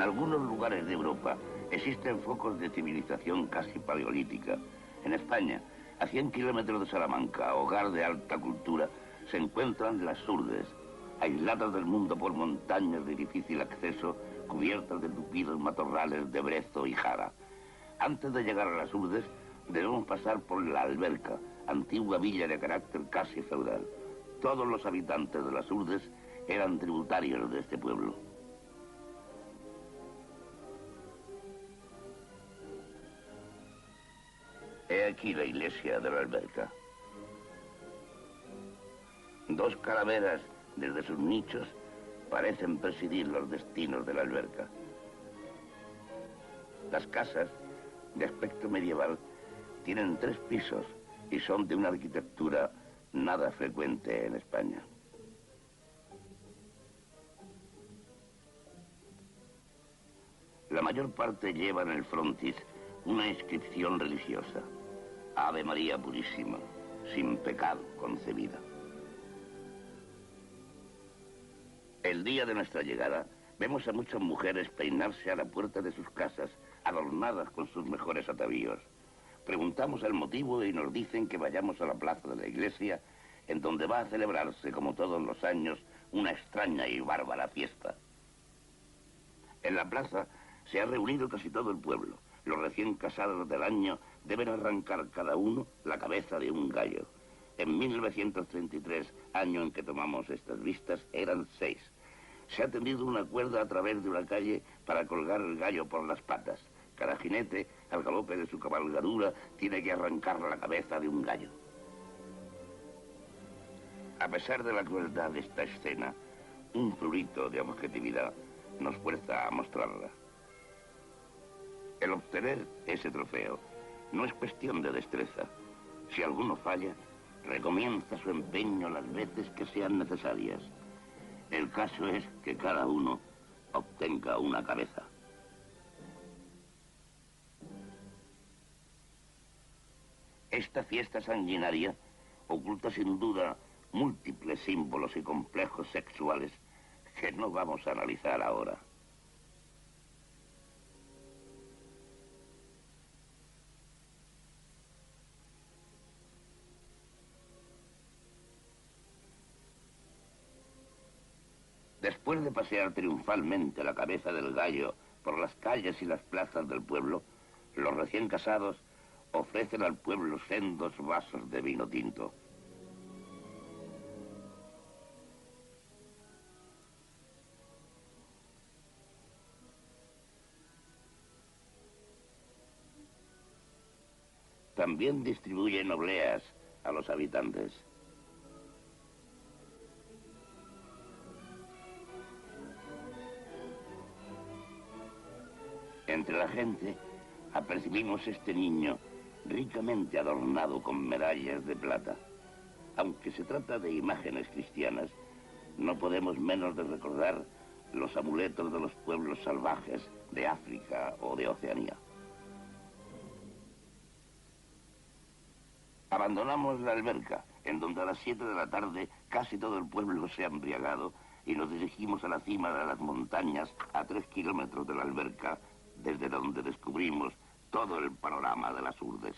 algunos lugares de Europa existen focos de civilización casi paleolítica. En España, a 100 kilómetros de Salamanca, hogar de alta cultura, se encuentran las Urdes, aisladas del mundo por montañas de difícil acceso, cubiertas de tupidos matorrales de brezo y jara. Antes de llegar a las Urdes, debemos pasar por la Alberca, antigua villa de carácter casi feudal. Todos los habitantes de las Urdes eran tributarios de este pueblo. He aquí la iglesia de la Alberca. Dos calaveras desde sus nichos parecen presidir los destinos de la Alberca. Las casas, de aspecto medieval, tienen 3 pisos y son de una arquitectura nada frecuente en España. La mayor parte lleva en el frontis una inscripción religiosa. Ave María Purísima, sin pecado concebida. El día de nuestra llegada, vemos a muchas mujeres peinarse a la puerta de sus casas, adornadas con sus mejores atavíos. Preguntamos el motivo y nos dicen que vayamos a la plaza de la iglesia, en donde va a celebrarse, como todos los años, una extraña y bárbara fiesta. En la plaza se ha reunido casi todo el pueblo. Los recién casados del año deben arrancar cada uno la cabeza de un gallo. En 1933, año en que tomamos estas vistas, eran 6. Se ha tendido una cuerda a través de una calle para colgar el gallo por las patas. Cada jinete, al galope de su cabalgadura, tiene que arrancar la cabeza de un gallo. A pesar de la crueldad de esta escena, un prurito de objetividad nos fuerza a mostrarla. El obtener ese trofeo no es cuestión de destreza. Si alguno falla, recomienza su empeño las veces que sean necesarias. El caso es que cada uno obtenga una cabeza. Esta fiesta sanguinaria oculta sin duda múltiples símbolos y complejos sexuales que no vamos a analizar ahora. Después de pasear triunfalmente la cabeza del gallo por las calles y las plazas del pueblo, los recién casados ofrecen al pueblo sendos vasos de vino tinto. También distribuyen obleas a los habitantes. Entre la gente apercibimos este niño ricamente adornado con medallas de plata. Aunque se trata de imágenes cristianas, no podemos menos de recordar los amuletos de los pueblos salvajes de África o de Oceanía. Abandonamos la Alberca, en donde a las 7 de la tarde casi todo el pueblo se ha embriagado, y nos dirigimos a la cima de las montañas a 3 kilómetros de la Alberca, desde donde descubrimos todo el panorama de las Urdes.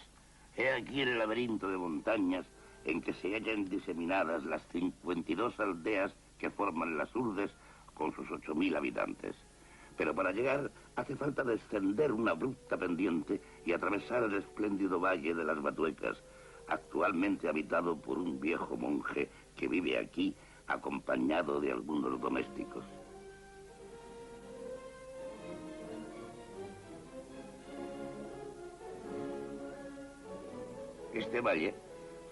He aquí el laberinto de montañas en que se hallan diseminadas las 52 aldeas que forman las Urdes con sus 8.000 habitantes. Pero para llegar hace falta descender una abrupta pendiente y atravesar el espléndido valle de las Batuecas, actualmente habitado por un viejo monje que vive aquí acompañado de algunos domésticos. Este valle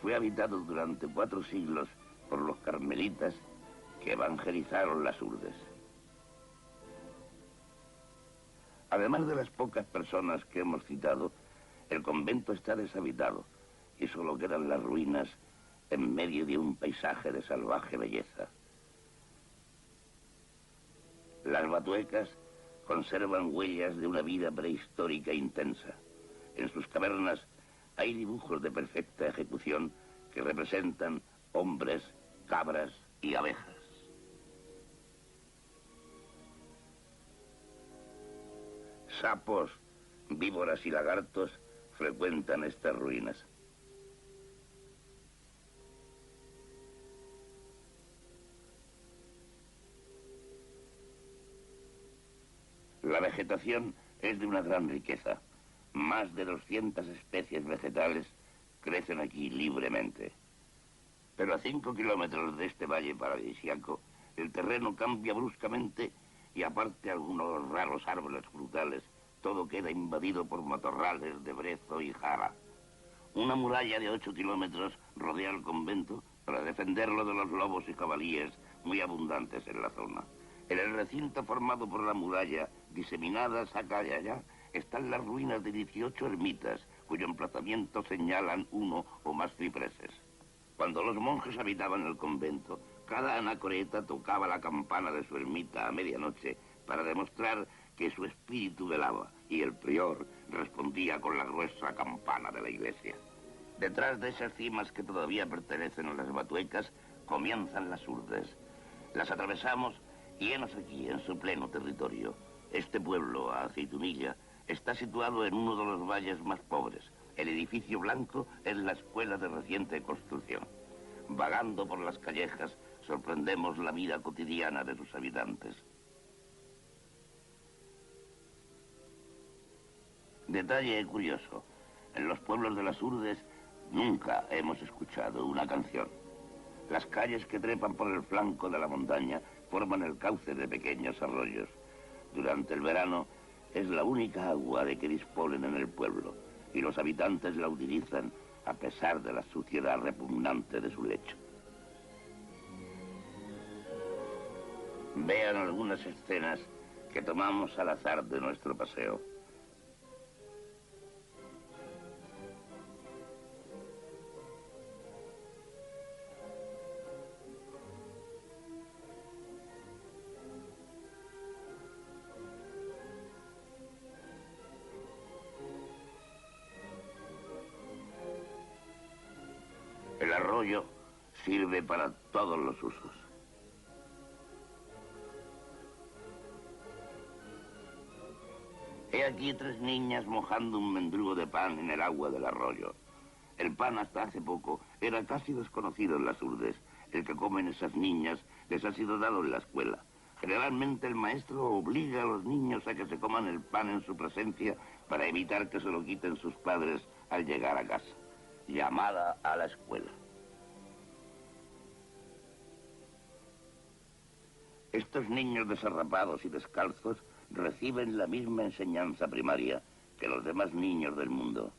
fue habitado durante 4 siglos por los carmelitas que evangelizaron las Urdes. Además de las pocas personas que hemos citado, el convento está deshabitado y solo quedan las ruinas en medio de un paisaje de salvaje belleza. Las Batuecas conservan huellas de una vida prehistórica intensa. En sus cavernas hay dibujos de perfecta ejecución que representan hombres, cabras y abejas. Sapos, víboras y lagartos frecuentan estas ruinas. La vegetación es de una gran riqueza. Más de 200 especies vegetales crecen aquí libremente. Pero a 5 kilómetros de este valle paradisíaco, el terreno cambia bruscamente y aparte algunos raros árboles frutales, todo queda invadido por matorrales de brezo y jara. Una muralla de 8 kilómetros rodea el convento para defenderlo de los lobos y jabalíes muy abundantes en la zona. En el recinto formado por la muralla, diseminadas acá y allá, están las ruinas de 18 ermitas, cuyo emplazamiento señalan uno o más cipreses. Cuando los monjes habitaban el convento, cada anacoreta tocaba la campana de su ermita a medianoche para demostrar que su espíritu velaba, y el prior respondía con la gruesa campana de la iglesia. Detrás de esas cimas que todavía pertenecen a las Batuecas, comienzan las Urdes. Las atravesamos y henos aquí, en su pleno territorio. Este pueblo, a Aceitunilla, está situado en uno de los valles más pobres. El edificio blanco es la escuela de reciente construcción. Vagando por las callejas, sorprendemos la vida cotidiana de sus habitantes. Detalle curioso. En los pueblos de las Urdes nunca hemos escuchado una canción. Las calles que trepan por el flanco de la montaña forman el cauce de pequeños arroyos. Durante el verano es la única agua de que disponen en el pueblo y los habitantes la utilizan a pesar de la suciedad repugnante de su lecho. Vean algunas escenas que tomamos al azar de nuestro paseo. El arroyo sirve para todos los usos. He aquí 3 niñas mojando un mendrugo de pan en el agua del arroyo. El pan hasta hace poco era casi desconocido en las Urdes. El que comen esas niñas les ha sido dado en la escuela. Generalmente el maestro obliga a los niños a que se coman el pan en su presencia para evitar que se lo quiten sus padres al llegar a casa. Llamada a la escuela. Estos niños desarrapados y descalzos reciben la misma enseñanza primaria que los demás niños del mundo.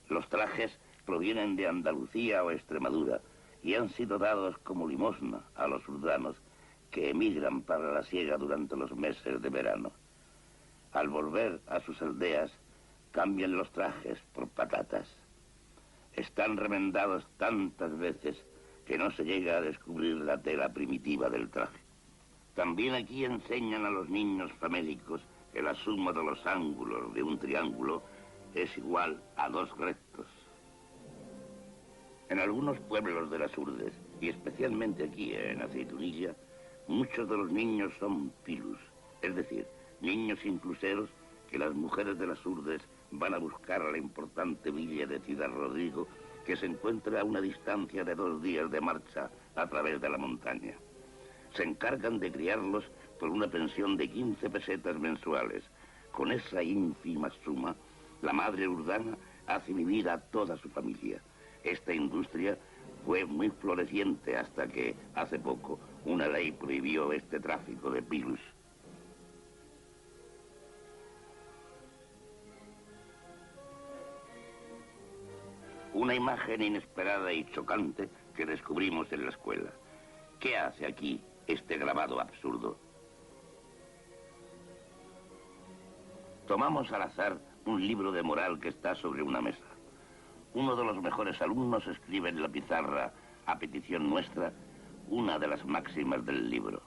Los trajes provienen de Andalucía o Extremadura y han sido dados como limosna a los urdanos que emigran para la siega durante los meses de verano. Al volver a sus aldeas, cambian los trajes por patatas. Están remendados tantas veces que no se llega a descubrir la tela primitiva del traje. También aquí enseñan a los niños famélicos que la suma de los ángulos de un triángulo es igual a 2 rectos. En algunos pueblos de las Urdes, y especialmente aquí en Aceitunilla, muchos de los niños son pilus, es decir, niños incluseros que las mujeres de las Urdes van a buscar a la importante villa de Ciudad Rodrigo, que se encuentra a una distancia de 2 días de marcha a través de la montaña. Se encargan de criarlos por una pensión de 15 pesetas mensuales. Con esa ínfima suma, la madre urdana hace vivir a toda su familia. Esta industria fue muy floreciente hasta que, hace poco, una ley prohibió este tráfico de pilus. Una imagen inesperada y chocante que descubrimos en la escuela. ¿Qué hace aquí este grabado absurdo? Tomamos al azar un libro de moral que está sobre una mesa. Uno de los mejores alumnos escribe en la pizarra, a petición nuestra, una de las máximas del libro.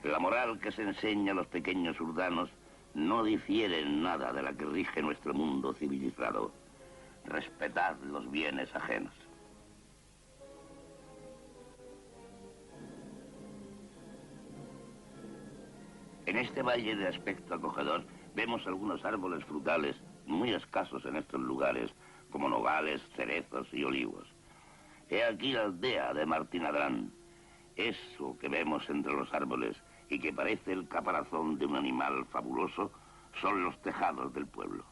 La moral que se enseña a los pequeños urdanos no difiere en nada de la que rige nuestro mundo civilizado. Respetad los bienes ajenos. En este valle de aspecto acogedor vemos algunos árboles frutales muy escasos en estos lugares, como nogales, cerezos y olivos. He aquí la aldea de Martín Adrán. Eso que vemos entre los árboles y que parece el caparazón de un animal fabuloso son los tejados del pueblo.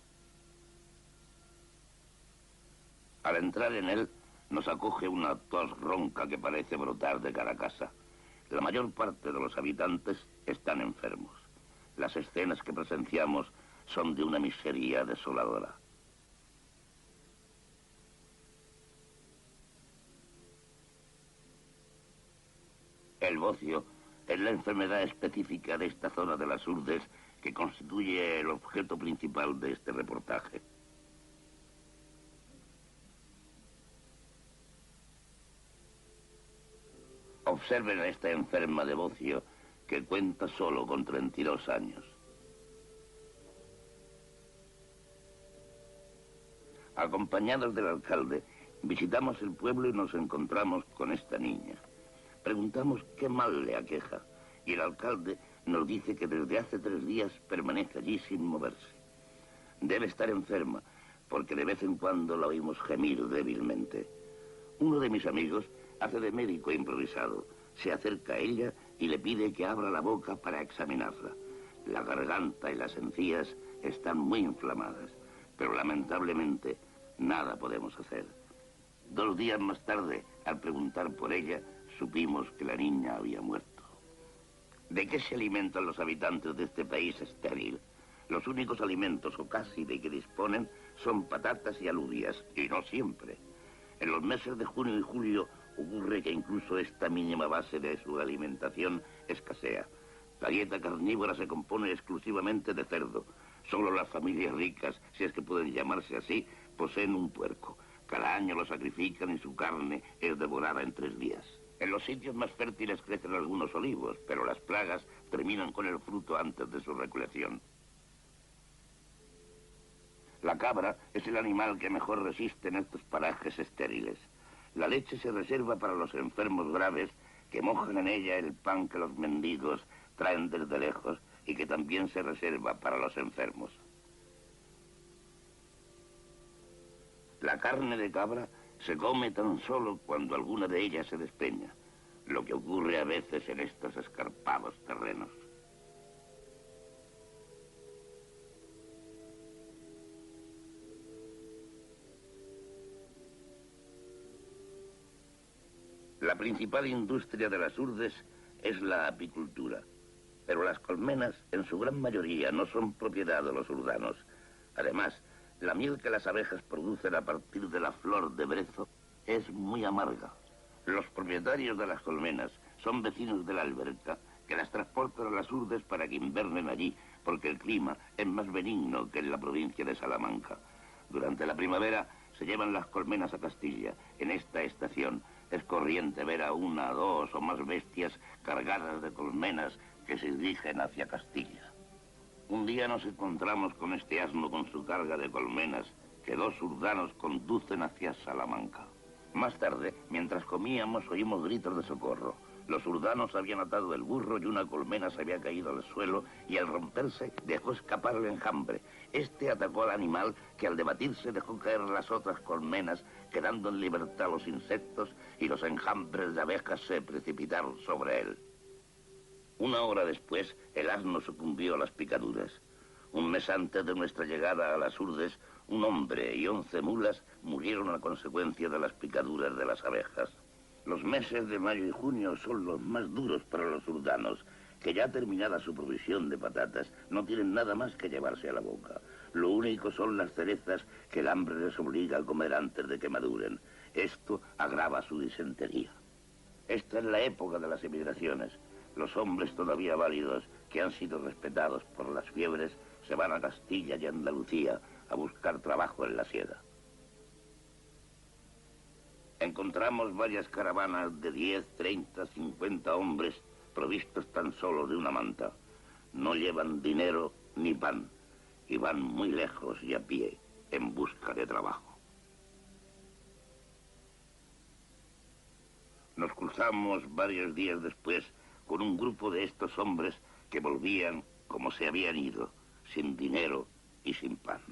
Al entrar en él nos acoge una tos ronca que parece brotar de cada casa. La mayor parte de los habitantes están enfermos. Las escenas que presenciamos son de una miseria desoladora. El bocio es la enfermedad específica de esta zona de las Urdes que constituye el objeto principal de este reportaje. Observen a esta enferma de bocio que cuenta solo con 32 años. Acompañados del alcalde, visitamos el pueblo y nos encontramos con esta niña. Preguntamos qué mal le aqueja y el alcalde nos dice que desde hace 3 días permanece allí sin moverse. Debe estar enferma porque de vez en cuando la oímos gemir débilmente. Uno de mis amigos hace de médico improvisado. Se acerca a ella y le pide que abra la boca para examinarla. La garganta y las encías están muy inflamadas, pero lamentablemente nada podemos hacer. 2 días más tarde, al preguntar por ella, supimos que la niña había muerto. ¿De qué se alimentan los habitantes de este país estéril? Los únicos alimentos, o casi, de que disponen son patatas y alubias, y no siempre. En los meses de junio y julio ocurre que incluso esta mínima base de su alimentación escasea. La dieta carnívora se compone exclusivamente de cerdo. Solo las familias ricas, si es que pueden llamarse así, poseen un puerco. Cada año lo sacrifican y su carne es devorada en 3 días. En los sitios más fértiles crecen algunos olivos, pero las plagas terminan con el fruto antes de su recolección. La cabra es el animal que mejor resiste en estos parajes estériles. La leche se reserva para los enfermos graves que mojan en ella el pan que los mendigos traen desde lejos y que también se reserva para los enfermos. La carne de cabra se come tan solo cuando alguna de ellas se despeña, lo que ocurre a veces en estos escarpados terrenos. La principal industria de las Urdes es la apicultura, pero las colmenas en su gran mayoría no son propiedad de los urdanos. Además, la miel que las abejas producen a partir de la flor de brezo es muy amarga. Los propietarios de las colmenas son vecinos de la alberca que las transportan a las Urdes para que invernen allí, porque el clima es más benigno que en la provincia de Salamanca. Durante la primavera se llevan las colmenas a Castilla. En esta estación es corriente ver a 1, 2 o más bestias cargadas de colmenas que se dirigen hacia Castilla. Un día nos encontramos con este asno con su carga de colmenas que 2 urdanos conducen hacia Salamanca. Más tarde, mientras comíamos, oímos gritos de socorro. Los urdanos habían atado el burro y una colmena se había caído al suelo y al romperse dejó escapar el enjambre. Este atacó al animal que al debatirse dejó caer las otras colmenas, quedando en libertad los insectos y los enjambres de abejas se precipitaron sobre él. 1 hora después, el asno sucumbió a las picaduras. Un mes antes de nuestra llegada a las Urdes, un hombre y 11 mulas murieron a consecuencia de las picaduras de las abejas. Los meses de mayo y junio son los más duros para los urdanos, que ya terminada su provisión de patatas, no tienen nada más que llevarse a la boca. Lo único son las cerezas que el hambre les obliga a comer antes de que maduren. Esto agrava su disentería. Esta es la época de las emigraciones. Los hombres todavía válidos, que han sido respetados por las fiebres, se van a Castilla y Andalucía a buscar trabajo en la siega. Encontramos varias caravanas de 10, 30, 50 hombres provistos tan solo de una manta. No llevan dinero ni pan y van muy lejos y a pie en busca de trabajo. Nos cruzamos varios días después con un grupo de estos hombres que volvían como se habían ido, sin dinero y sin pan.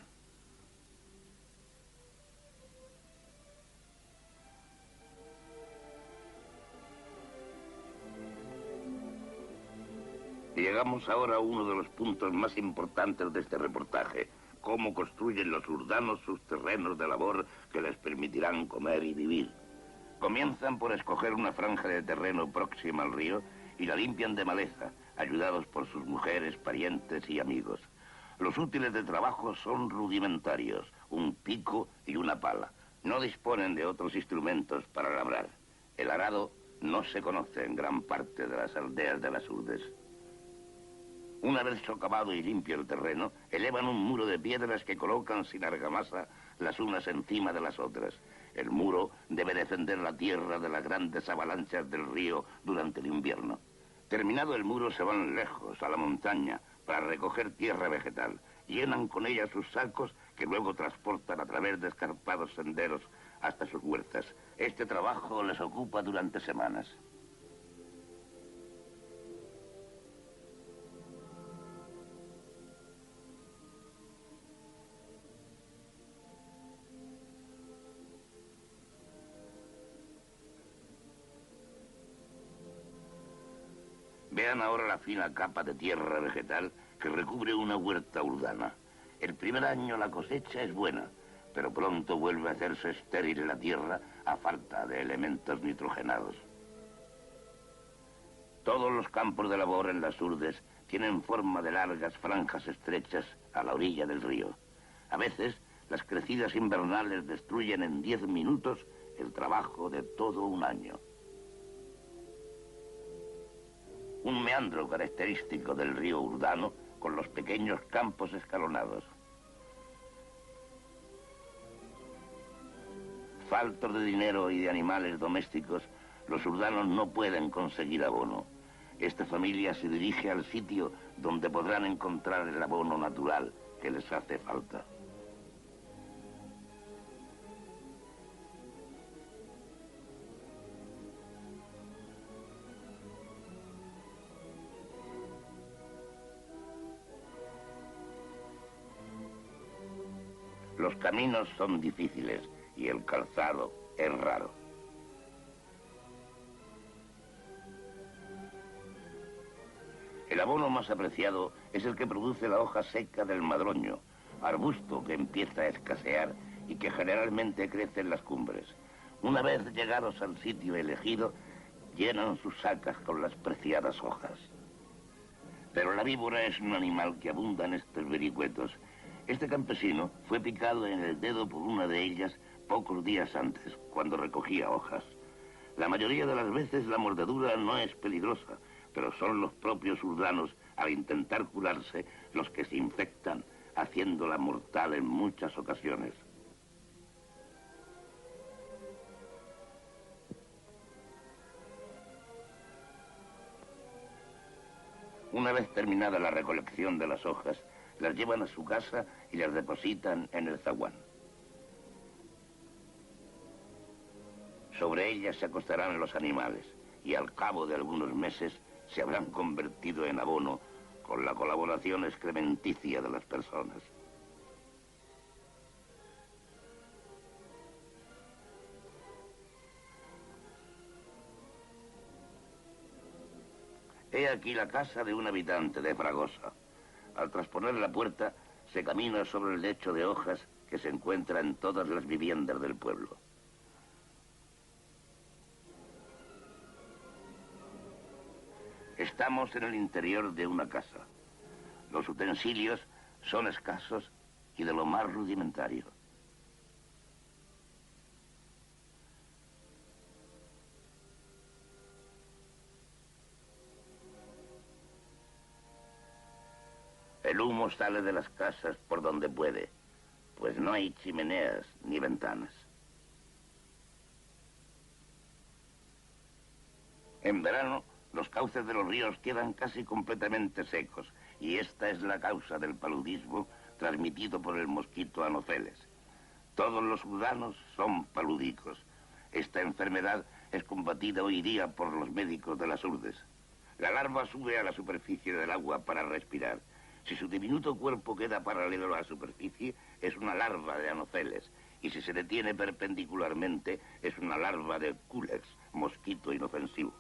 Llegamos ahora a uno de los puntos más importantes de este reportaje: cómo construyen los urdanos sus terrenos de labor que les permitirán comer y vivir. Comienzan por escoger una franja de terreno próxima al río y la limpian de maleza, ayudados por sus mujeres, parientes y amigos. Los útiles de trabajo son rudimentarios: un pico y una pala. No disponen de otros instrumentos para labrar. El arado no se conoce en gran parte de las aldeas de las Urdes. Una vez socavado y limpio el terreno, elevan un muro de piedras que colocan sin argamasa las unas encima de las otras. El muro debe defender la tierra de las grandes avalanchas del río durante el invierno. Terminado el muro, se van lejos, a la montaña, para recoger tierra vegetal. Llenan con ella sus sacos, que luego transportan a través de escarpados senderos hasta sus huertas. Este trabajo les ocupa durante semanas. Vean ahora la fina capa de tierra vegetal que recubre una huerta urdana. El primer año la cosecha es buena, pero pronto vuelve a hacerse estéril la tierra a falta de elementos nitrogenados. Todos los campos de labor en las Urdes tienen forma de largas franjas estrechas a la orilla del río. A veces, las crecidas invernales destruyen en 10 minutos el trabajo de todo un año. Un meandro característico del río Urdano, con los pequeños campos escalonados. Faltos de dinero y de animales domésticos, los urdanos no pueden conseguir abono. Esta familia se dirige al sitio donde podrán encontrar el abono natural que les hace falta. Los caminos son difíciles y el calzado es raro. El abono más apreciado es el que produce la hoja seca del madroño, arbusto que empieza a escasear y que generalmente crece en las cumbres. Una vez llegados al sitio elegido, llenan sus sacas con las preciadas hojas. Pero la víbora es un animal que abunda en estos vericuetos. Este campesino fue picado en el dedo por una de ellas pocos días antes, cuando recogía hojas. La mayoría de las veces la mordedura no es peligrosa, pero son los propios urdanos, al intentar curarse, los que se infectan, haciéndola mortal en muchas ocasiones. Una vez terminada la recolección de las hojas, las llevan a su casa y las depositan en el zaguán. Sobre ellas se acostarán los animales y al cabo de algunos meses se habrán convertido en abono con la colaboración excrementicia de las personas. He aquí la casa de un habitante de Fragosa. Al trasponer la puerta, se camina sobre el lecho de hojas que se encuentra en todas las viviendas del pueblo. Estamos en el interior de una casa. Los utensilios son escasos y de lo más rudimentario. El humo sale de las casas por donde puede, pues no hay chimeneas ni ventanas. En verano, los cauces de los ríos quedan casi completamente secos, y esta es la causa del paludismo transmitido por el mosquito Anopheles. Todos los urdanos son paludicos. Esta enfermedad es combatida hoy día por los médicos de las Urdes. La larva sube a la superficie del agua para respirar. Si su diminuto cuerpo queda paralelo a la superficie, es una larva de anofeles. Y si se detiene perpendicularmente, es una larva de culex, mosquito inofensivo.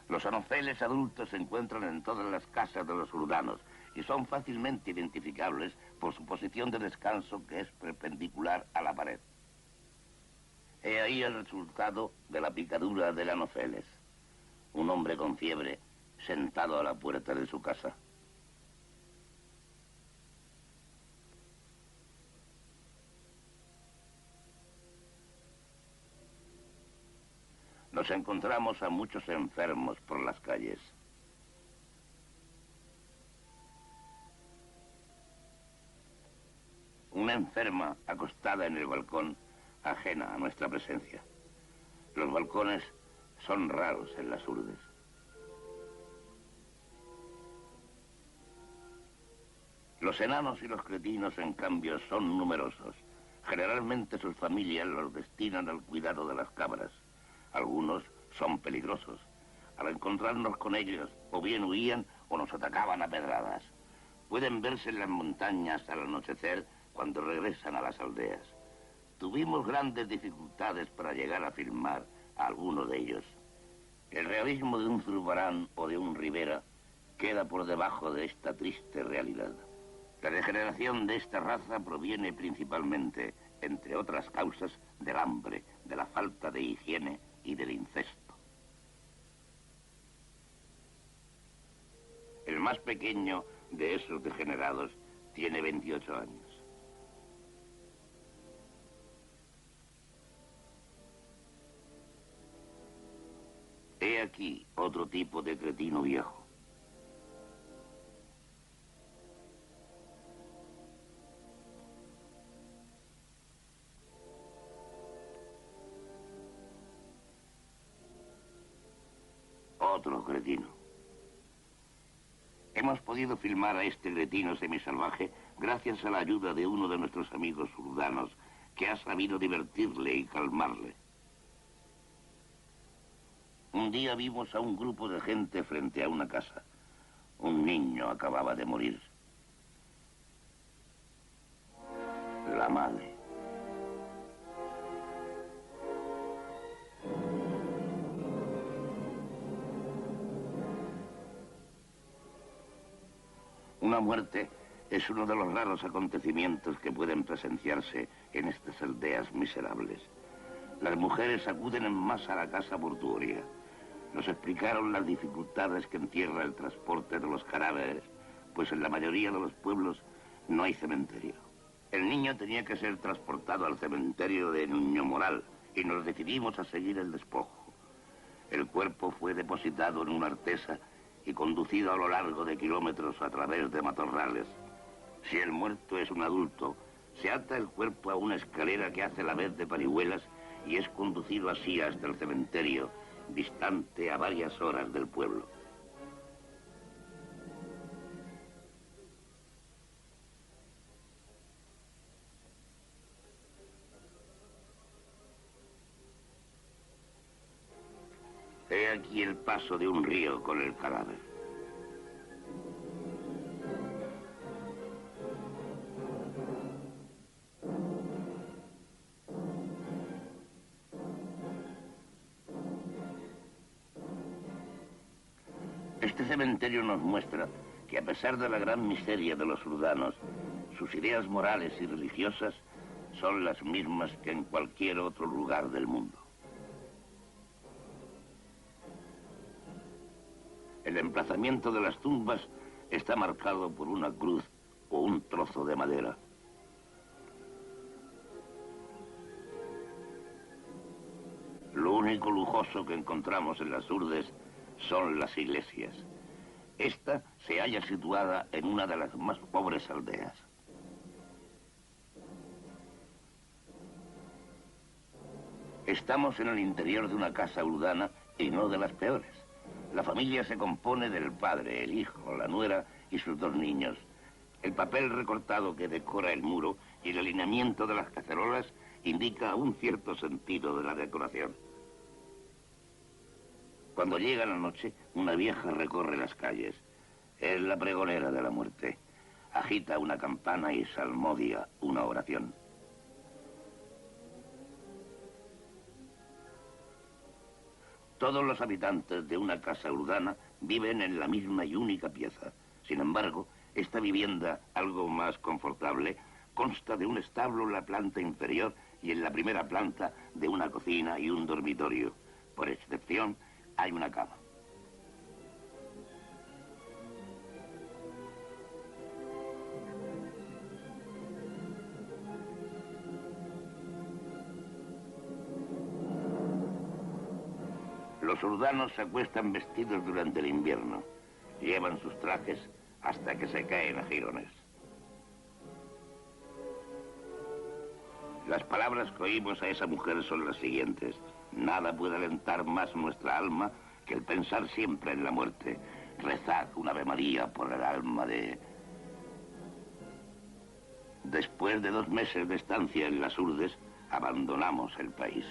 Los anofeles adultos se encuentran en todas las casas de los urdanos y son fácilmente identificables por su posición de descanso, que es perpendicular a la pared. He ahí el resultado de la picadura del anofeles. Un hombre con fiebre sentado a la puerta de su casa. Nos encontramos a muchos enfermos por las calles. Una enferma acostada en el balcón, ajena a nuestra presencia. Los balcones son raros en las urdes. Los enanos y los cretinos, en cambio, son numerosos. Generalmente sus familias los destinan al cuidado de las cabras. Algunos son peligrosos. Al encontrarnos con ellos, o bien huían o nos atacaban a pedradas. Pueden verse en las montañas al anochecer cuando regresan a las aldeas. Tuvimos grandes dificultades para llegar a filmar a alguno de ellos. El realismo de un Zurbarán o de un Rivera queda por debajo de esta triste realidad. La degeneración de esta raza proviene principalmente, entre otras causas, del hambre, de la falta de higiene y del incesto. El más pequeño de esos degenerados tiene 28 años. He aquí otro tipo de cretino viejo. Otro cretino. Hemos podido filmar a este cretino semisalvaje gracias a la ayuda de uno de nuestros amigos urdanos, que ha sabido divertirle y calmarle. Un día vimos a un grupo de gente frente a una casa. Un niño acababa de morir. La madre. Una muerte es uno de los raros acontecimientos que pueden presenciarse en estas aldeas miserables. Las mujeres acuden en masa a la casa mortuoria. Nos explicaron las dificultades que encierra el transporte de los cadáveres, pues en la mayoría de los pueblos no hay cementerio. El niño tenía que ser transportado al cementerio de Nuño Moral y nos decidimos a seguir el despojo. El cuerpo fue depositado en una artesa y conducido a lo largo de kilómetros a través de matorrales. Si el muerto es un adulto, se ata el cuerpo a una escalera que hace la vez de parihuelas y es conducido así hasta el cementerio, distante a varias horas del pueblo. He aquí el paso de un río con el cadáver. Este cementerio nos muestra que a pesar de la gran miseria de los urdanos, sus ideas morales y religiosas son las mismas que en cualquier otro lugar del mundo. El emplazamiento de las tumbas está marcado por una cruz o un trozo de madera. Lo único lujoso que encontramos en las urdes son las iglesias. Esta se halla situada en una de las más pobres aldeas. Estamos en el interior de una casa urdana y no de las peores. La familia se compone del padre, el hijo, la nuera y sus dos niños. El papel recortado que decora el muro y el alineamiento de las cacerolas indica un cierto sentido de la decoración. Cuando llega la noche, una vieja recorre las calles. Es la pregonera de la muerte. Agita una campana y salmodia una oración. Todos los habitantes de una casa urbana viven en la misma y única pieza. Sin embargo, esta vivienda, algo más confortable, consta de un establo en la planta inferior y en la primera planta de una cocina y un dormitorio. Por excepción, hay una cama. Los urdanos se acuestan vestidos durante el invierno. Llevan sus trajes hasta que se caen a jirones. Las palabras que oímos a esa mujer son las siguientes. Nada puede alentar más nuestra alma que el pensar siempre en la muerte. Rezad una Ave María por el alma de... Después de 2 meses de estancia en las Urdes, abandonamos el país.